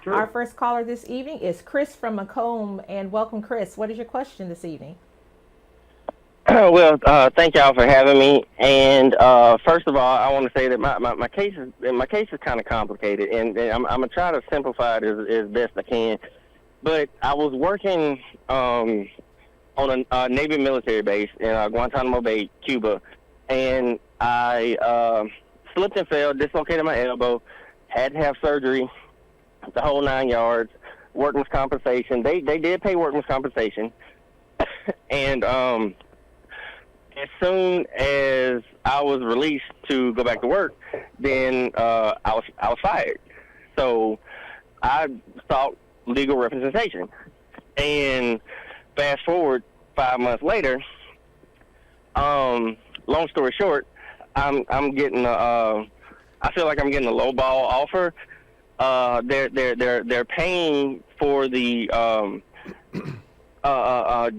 Sure. Our first caller this evening is Chris from Macomb, and welcome, Chris. What is your question this evening? Well, thank y'all for having me. And first of all, I want to say that my case is kind of complicated, and I'm gonna try to simplify it as best I can. But I was working on a Navy military base in Guantanamo Bay, Cuba, and I slipped and fell, dislocated my elbow, had to have surgery, the whole 9 yards. Workman's compensation. They did pay workman's compensation, and as soon as I was released to go back to work, then I was fired. So I sought legal representation, and fast forward 5 months later. Long story short, I'm getting I feel like I'm getting a lowball offer. They're paying for the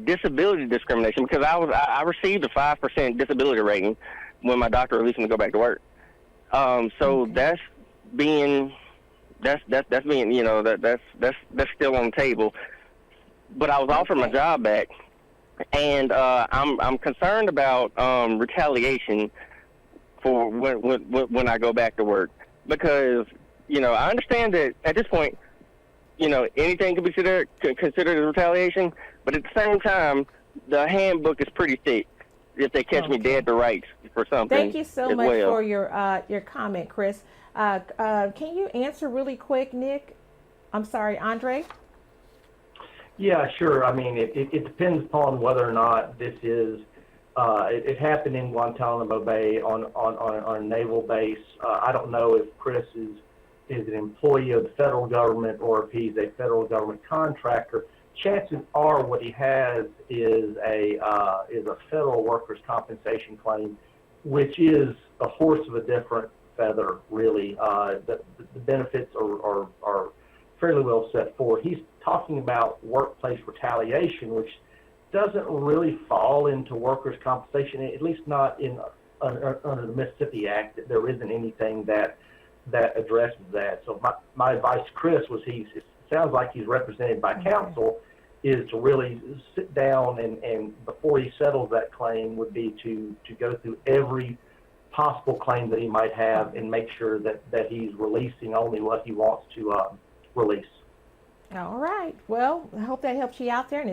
disability discrimination because I received a 5% disability rating when my doctor released me to go back to work. So that's being that's being that's still on the table. But I was offered my job back, and I'm concerned about retaliation for when I go back to work because I understand that at this point anything can be considered as retaliation, but at the same time, the handbook is pretty thick if they catch me dead to rights for something. Thank you so much for your comment, Chris. Can you answer really quick, Nick? I'm sorry, Andre? Yeah, sure. I mean, it depends upon whether or not this is, it happened in Guantanamo Bay on a naval base. I don't know if Chris is an employee of the federal government or if he's a federal government contractor. Chances are what he has is a federal workers' compensation claim, which is a horse of a different feather, really. The benefits are fairly well set forth. He's talking about workplace retaliation, which doesn't really fall into workers' compensation, at least not under the Mississippi Act. There isn't anything that addresses that. So my advice to Chris was it sounds like he's represented by counsel, is to really sit down and before he settles that claim would be to go through every possible claim that he might have and make sure that he's releasing only what he wants to release. All right. Well, I hope that helps you out there. And